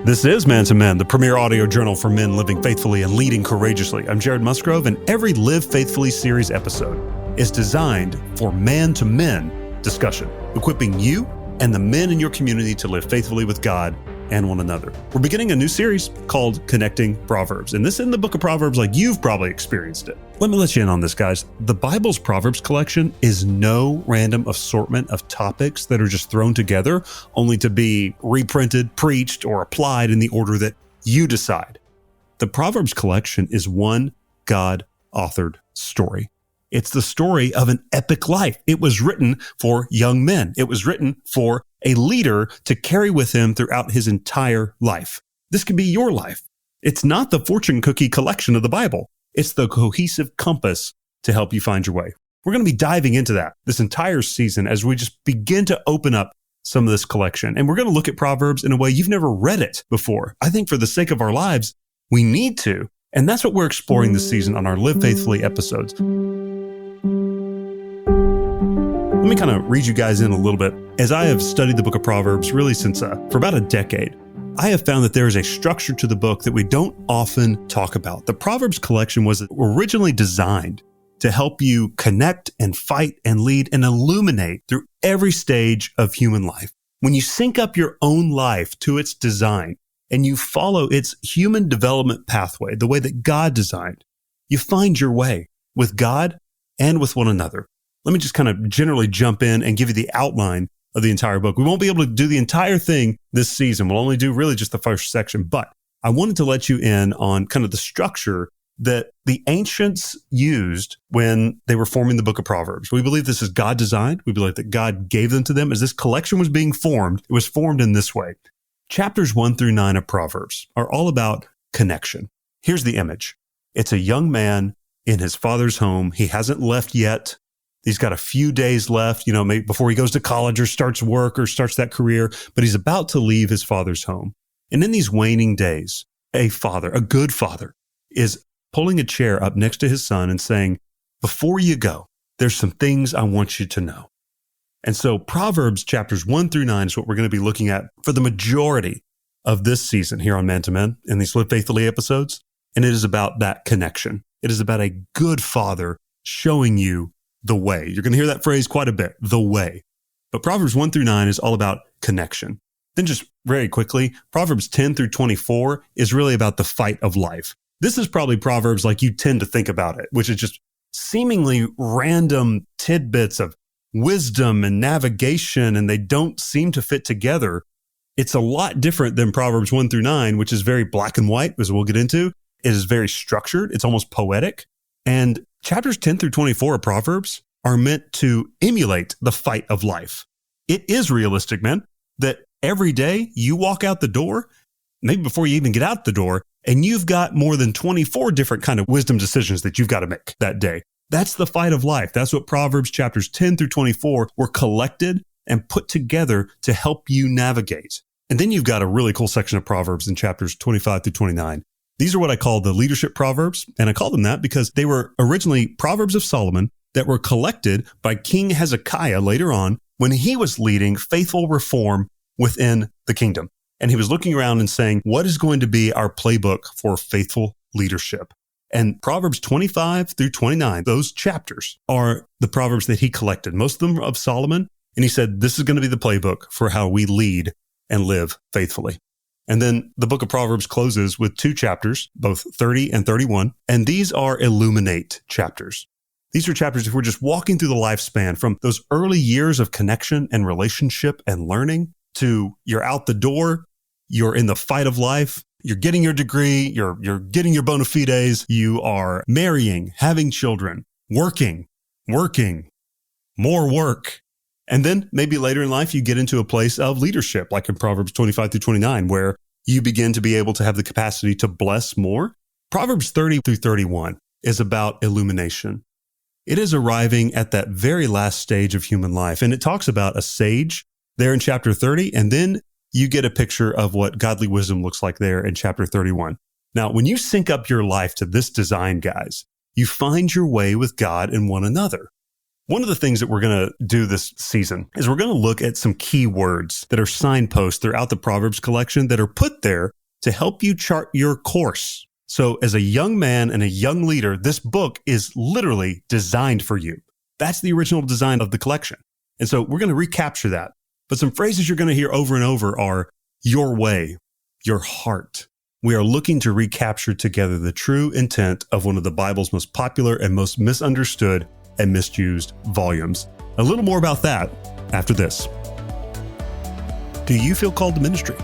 This is Man to Men, the premier audio journal for men living faithfully and leading courageously. I'm Jared Musgrove, and every Live Faithfully series episode is designed for man-to-men discussion, equipping you and the men in your community to live faithfully with God and one another. We're beginning a new series called Connecting Proverbs, and this is in the book of Proverbs like you've probably experienced it. Let me let you in on this, guys. The Bible's Proverbs collection is no random assortment of topics that are just thrown together only to be reprinted, preached, or applied in the order that you decide. The Proverbs collection is one God-authored story. It's the story of an epic life. It was written for young men. It was written for a leader to carry with him throughout his entire life. This could be your life. It's not the fortune cookie collection of the Bible. It's the cohesive compass to help you find your way. We're going to be diving into that this entire season as we just begin to open up some of this collection. And we're going to look at Proverbs in a way you've never read it before. I think for the sake of our lives, we need to. And that's what we're exploring this season on our Live Faithfully episodes. Let me kind of read you guys in a little bit. As I have studied the book of Proverbs really since for about a decade, I have found that there is a structure to the book that we don't often talk about. The Proverbs collection was originally designed to help you connect and fight and lead and illuminate through every stage of human life. When you sync up your own life to its design and you follow its human development pathway, the way that God designed, you find your way with God and with one another. Let me just kind of generally jump in and give you the outline of the entire book. We won't be able to do the entire thing this season. We'll only do really just the first section, but I wanted to let you in on kind of the structure that the ancients used when they were forming the book of Proverbs. We believe this is God designed. We believe that God gave them to them. As this collection was being formed, it was formed in this way. Chapters 1 through 9 of Proverbs are all about connection. Here's the image. It's a young man in his father's home. He hasn't left yet. He's got a few days left, maybe before he goes to college or starts work or starts that career, but he's about to leave his father's home. And in these waning days, a father, a good father, is pulling a chair up next to his son and saying, before you go, there's some things I want you to know. And so Proverbs chapters 1 through 9 is what we're going to be looking at for the majority of this season here on Man to Men in these Live Faithfully episodes. And it is about that connection. It is about a good father showing you the way. You're going to hear that phrase quite a bit, the way. But Proverbs 1 through 9 is all about connection. Then just very quickly, Proverbs 10 through 24 is really about the fight of life. This is probably Proverbs like you tend to think about it, which is just seemingly random tidbits of wisdom and navigation, and they don't seem to fit together. It's a lot different than Proverbs 1 through 9, which is very black and white, as we'll get into. It is very structured. It's almost poetic. And chapters 10 through 24 of Proverbs are meant to emulate the fight of life. It is realistic, man, that every day you walk out the door, maybe before you even get out the door, and you've got more than 24 different kind of wisdom decisions that you've got to make that day. That's the fight of life. That's what Proverbs chapters 10 through 24 were collected and put together to help you navigate. And then you've got a really cool section of Proverbs in chapters 25 through 29. These are what I call the leadership Proverbs, and I call them that because they were originally Proverbs of Solomon that were collected by King Hezekiah later on when he was leading faithful reform within the kingdom. And he was looking around and saying, what is going to be our playbook for faithful leadership? And Proverbs 25 through 29, those chapters are the Proverbs that he collected, most of them of Solomon. And he said, this is going to be the playbook for how we lead and live faithfully. And then the book of Proverbs closes with 2 chapters, both 30 and 31. And these are illuminate chapters. These are chapters if we're just walking through the lifespan from those early years of connection and relationship and learning to you're out the door, you're in the fight of life, you're getting your degree, you're getting your bona fides, you are marrying, having children, working, more work. And then maybe later in life, you get into a place of leadership, like in Proverbs 25 through 29, where you begin to be able to have the capacity to bless more. Proverbs 30 through 31 is about illumination. It is arriving at that very last stage of human life. And it talks about a sage there in chapter 30. And then you get a picture of what godly wisdom looks like there in chapter 31. Now, when you sync up your life to this design, guys, you find your way with God and one another. One of the things that we're going to do this season is we're going to look at some key words that are signposts throughout the Proverbs collection that are put there to help you chart your course. So as a young man and a young leader, this book is literally designed for you. That's the original design of the collection. And so we're going to recapture that. But some phrases you're going to hear over and over are your way, your heart. We are looking to recapture together the true intent of one of the Bible's most popular and most misunderstood and misused volumes. A little more about that after this. Do you feel called to ministry?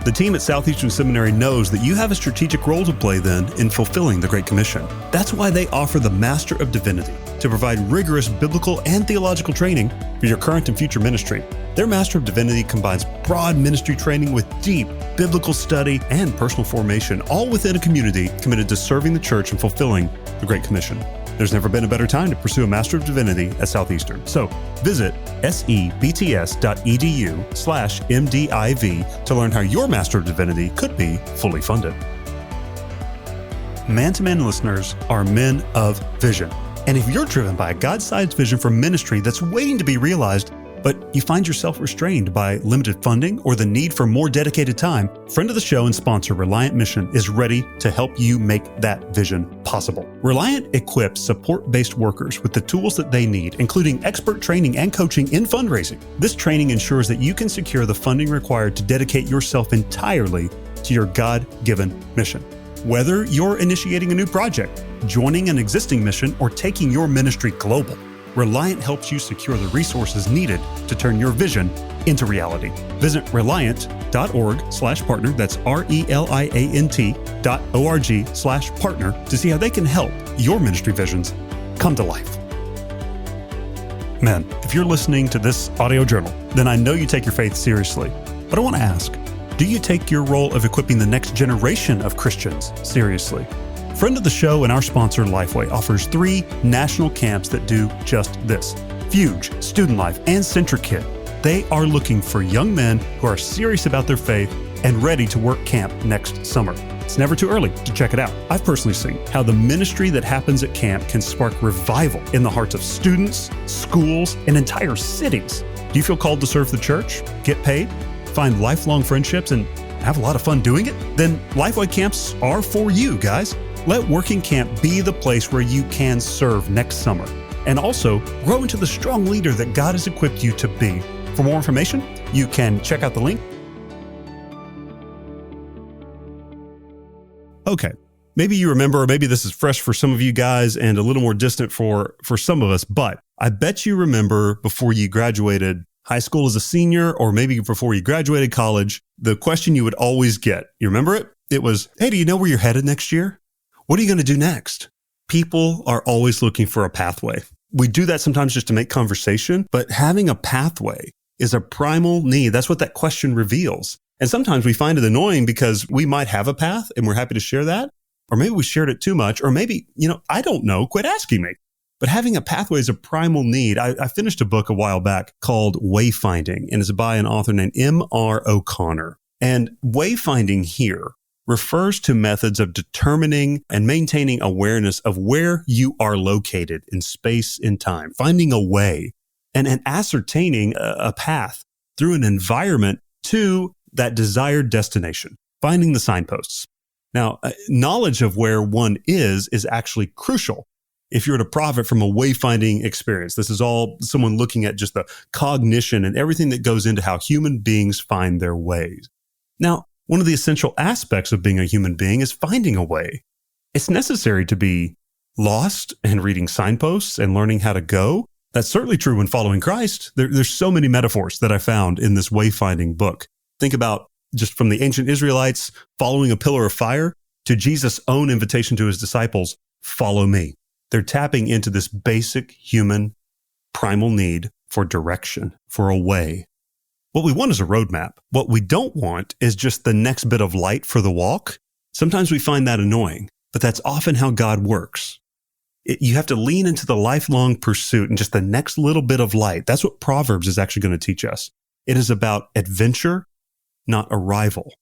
The team at Southeastern Seminary knows that you have a strategic role to play then in fulfilling the Great Commission. That's why they offer the Master of Divinity to provide rigorous biblical and theological training for your current and future ministry. Their Master of Divinity combines broad ministry training with deep biblical study and personal formation, all within a community committed to serving the church and fulfilling the Great Commission. There's never been a better time to pursue a Master of Divinity at Southeastern. So visit sebts.edu/MDIV to learn how your Master of Divinity could be fully funded. Man-to-Man listeners are men of vision. And if you're driven by a God-sized vision for ministry that's waiting to be realized, but you find yourself restrained by limited funding or the need for more dedicated time, friend of the show and sponsor Reliant Mission is ready to help you make that vision possible. Reliant equips support-based workers with the tools that they need, including expert training and coaching in fundraising. This training ensures that you can secure the funding required to dedicate yourself entirely to your God-given mission. Whether you're initiating a new project, joining an existing mission, or taking your ministry global, Reliant helps you secure the resources needed to turn your vision into reality. Visit reliant.org/partner, that's RELIANT.org/partner, to see how they can help your ministry visions come to life. Man, if you're listening to this audio journal, then I know you take your faith seriously. But I want to ask, do you take your role of equipping the next generation of Christians seriously? Friend of the show and our sponsor, Lifeway, offers 3 national camps that do just this: Fuge, Student Life, and Centric Kid. They are looking for young men who are serious about their faith and ready to work camp next summer. It's never too early to check it out. I've personally seen how the ministry that happens at camp can spark revival in the hearts of students, schools, and entire cities. Do you feel called to serve the church, get paid, find lifelong friendships, and have a lot of fun doing it? Then Lifeway camps are for you, guys. Let Working Camp be the place where you can serve next summer and also grow into the strong leader that God has equipped you to be. For more information, you can check out the link. Okay, maybe you remember, or maybe this is fresh for some of you guys and a little more distant for some of us, but I bet you remember before you graduated high school as a senior, or maybe before you graduated college, the question you would always get, you remember it? It was, hey, do you know where you're headed next year? What are you going to do next? People are always looking for a pathway. We do that sometimes just to make conversation, but having a pathway is a primal need. That's what that question reveals. And sometimes we find it annoying because we might have a path and we're happy to share that. Or maybe we shared it too much, or maybe, I don't know, quit asking me. But having a pathway is a primal need. I finished a book a while back called Wayfinding, and it's by an author named M.R. O'Connor. And wayfinding here refers to methods of determining and maintaining awareness of where you are located in space and time, finding a way and ascertaining a path through an environment to that desired destination, finding the signposts. Now, knowledge of where one is actually crucial if you're to profit from a wayfinding experience. This is all someone looking at just the cognition and everything that goes into how human beings find their ways. Now, one of the essential aspects of being a human being is finding a way. It's necessary to be lost and reading signposts and learning how to go. That's certainly true when following Christ. There's so many metaphors that I found in this wayfinding book. Think about just from the ancient Israelites following a pillar of fire to Jesus' own invitation to his disciples, follow me. They're tapping into this basic human primal need for direction, for a way. What we want is a roadmap. What we don't want is just the next bit of light for the walk. Sometimes we find that annoying, but that's often how God works. You have to lean into the lifelong pursuit and just the next little bit of light. That's what Proverbs is actually going to teach us. It is about adventure, not arrival.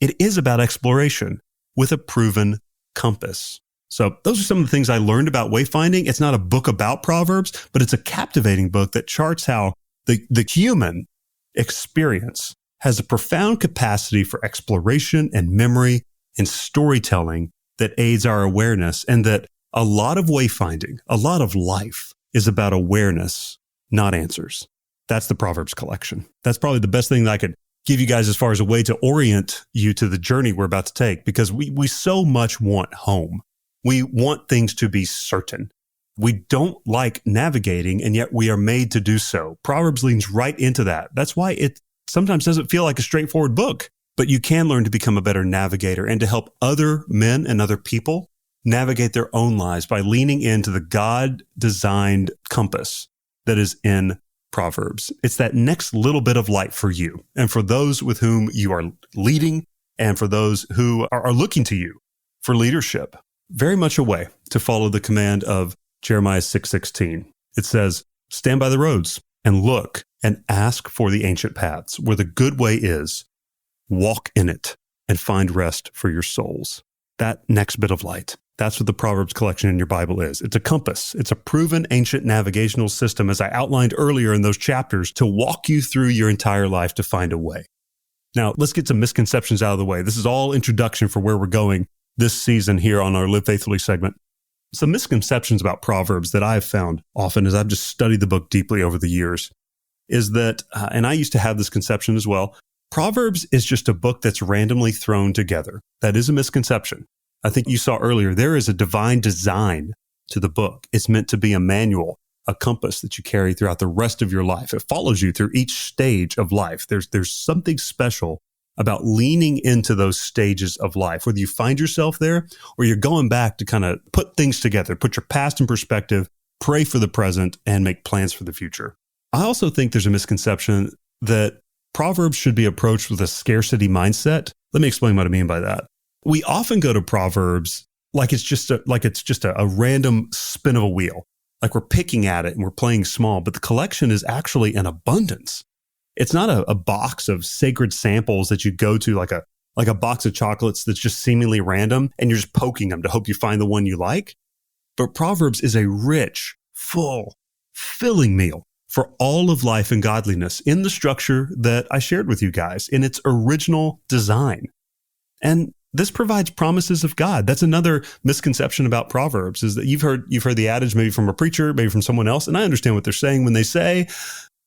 It is about exploration with a proven compass. So those are some of the things I learned about wayfinding. It's not a book about Proverbs, but it's a captivating book that charts how the human experience has a profound capacity for exploration and memory and storytelling that aids our awareness, and that a lot of wayfinding, a lot of life is about awareness, not answers. That's the Proverbs collection. That's probably the best thing that I could give you guys as far as a way to orient you to the journey we're about to take, because we so much want home. We want things to be certain. We don't like navigating, and yet we are made to do so. Proverbs leans right into that. That's why it sometimes doesn't feel like a straightforward book, but you can learn to become a better navigator and to help other men and other people navigate their own lives by leaning into the God-designed compass that is in Proverbs. It's that next little bit of light for you and for those with whom you are leading and for those who are looking to you for leadership. Very much a way to follow the command of Jeremiah 6:16. It says, "Stand by the roads and look and ask for the ancient paths where the good way is. Walk in it and find rest for your souls." That next bit of light. That's what the Proverbs collection in your Bible is. It's a compass. It's a proven ancient navigational system, as I outlined earlier in those chapters, to walk you through your entire life to find a way. Now, let's get some misconceptions out of the way. This is all introduction for where we're going this season here on our Live Faithfully segment. Some misconceptions about Proverbs that I've found often as I've just studied the book deeply over the years is that, and I used to have this conception as well, Proverbs is just a book that's randomly thrown together. That is a misconception. I think you saw earlier, there is a divine design to the book. It's meant to be a manual, a compass that you carry throughout the rest of your life. It follows you through each stage of life. There's something special about leaning into those stages of life, whether you find yourself there or you're going back to kind of put things together, put your past in perspective, pray for the present, and make plans for the future. I also think there's a misconception that Proverbs should be approached with a scarcity mindset. Let me explain what I mean by that. We often go to Proverbs like it's just a random spin of a wheel, like we're picking at it and we're playing small, but the collection is actually an abundance. It's not a box of sacred samples that you go to like a box of chocolates that's just seemingly random and you're just poking them to hope you find the one you like. But Proverbs is a rich, full, filling meal for all of life and godliness in the structure that I shared with you guys in its original design. And this provides promises of God. That's another misconception about Proverbs, is that you've heard the adage maybe from a preacher, maybe from someone else, and I understand what they're saying when they say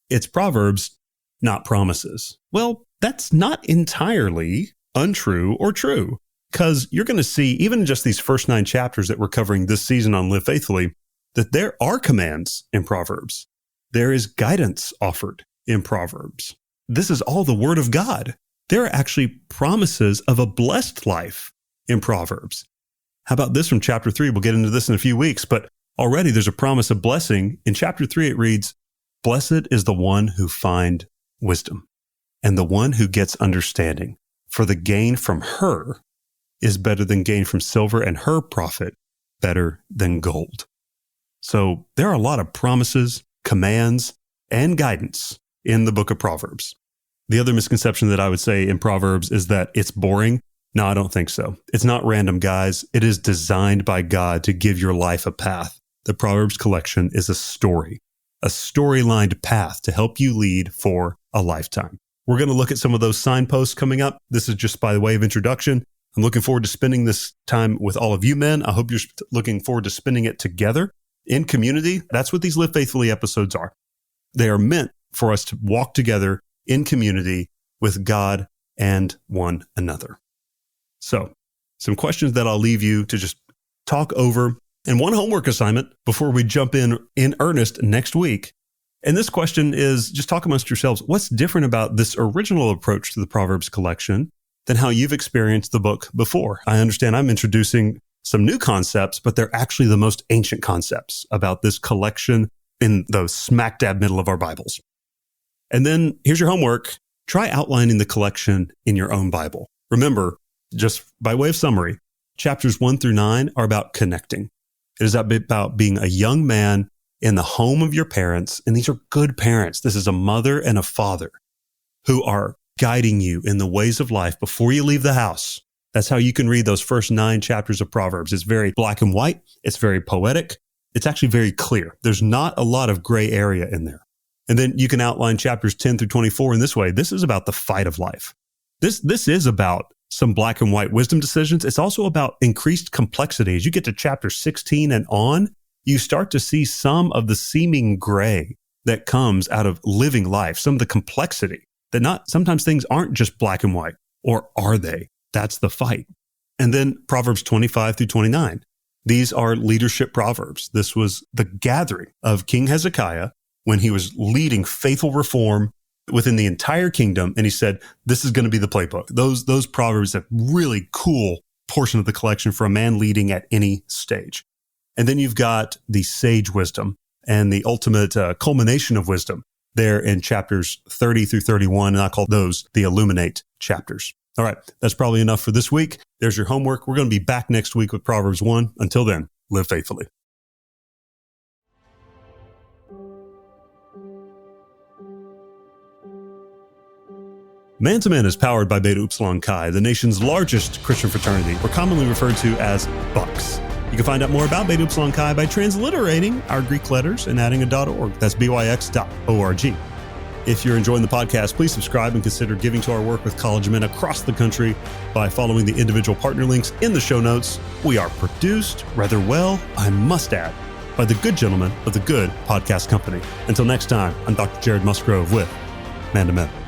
it's Proverbs, not promises. Well, that's not entirely untrue or true, because you're going to see, even in just these first 9 chapters that we're covering this season on Live Faithfully, that there are commands in Proverbs. There is guidance offered in Proverbs. This is all the Word of God. There are actually promises of a blessed life in Proverbs. How about this from chapter 3? We'll get into this in a few weeks, but already there's a promise of blessing. In chapter 3, it reads, "Blessed is the one who finds wisdom and the one who gets understanding, for the gain from her is better than gain from silver, and her profit better than gold." So there are a lot of promises, commands, and guidance in the book of Proverbs. The other misconception that I would say in Proverbs is that it's boring. No, I don't think so. It's not random, guys. It is designed by God to give your life a path. The Proverbs collection is a storylined path to help you lead for a lifetime. We're going to look at some of those signposts coming up. This is just by the way of introduction. I'm looking forward to spending this time with all of you men. I hope you're looking forward to spending it together in community. That's what these Live Faithfully episodes are. They are meant for us to walk together in community with God and one another. So, some questions that I'll leave you to just talk over, and one homework assignment before we jump in earnest next week. And this question is, just talk amongst yourselves, what's different about this original approach to the Proverbs collection than how you've experienced the book before? I understand I'm introducing some new concepts, but they're actually the most ancient concepts about this collection in the smack dab middle of our Bibles. And then here's your homework. Try outlining the collection in your own Bible. Remember, just by way of summary, chapters 1 through 9 are about connecting. It is about being a young man in the home of your parents. And these are good parents. This is a mother and a father who are guiding you in the ways of life before you leave the house. That's how you can read those first 9 chapters of Proverbs. It's very black and white. It's very poetic. It's actually very clear. There's not a lot of gray area in there. And then you can outline chapters 10 through 24 in this way. This is about the fight of life. This is about some black and white wisdom decisions. It's also about increased complexity. As you get to chapter 16 and on, you start to see some of the seeming gray that comes out of living life, some of the complexity that sometimes things aren't just black and white, or are they? That's the fight. And then Proverbs 25 through 29. These are leadership proverbs. This was the gathering of King Hezekiah when he was leading faithful reform within the entire kingdom. And he said, this is going to be the playbook. Those proverbs are really cool portion of the collection for a man leading at any stage. And then you've got the sage wisdom and the ultimate culmination of wisdom there in chapters 30 through 31. And I call those the illuminate chapters. All right, that's probably enough for this week. There's your homework. We're going to be back next week with Proverbs 1. Until then, live faithfully. Man to Man is powered by Beta Upsilon Chi, the nation's largest Christian fraternity, or commonly referred to as Bucks. You can find out more about Beta Upsilon Chi by transliterating our Greek letters and adding a .org. That's byx.org. If you're enjoying the podcast, please subscribe and consider giving to our work with college men across the country by following the individual partner links in the show notes. We are produced rather well, I must add, by the good gentlemen of the Good Podcast Company. Until next time, I'm Dr. Jared Musgrove with Man to Man.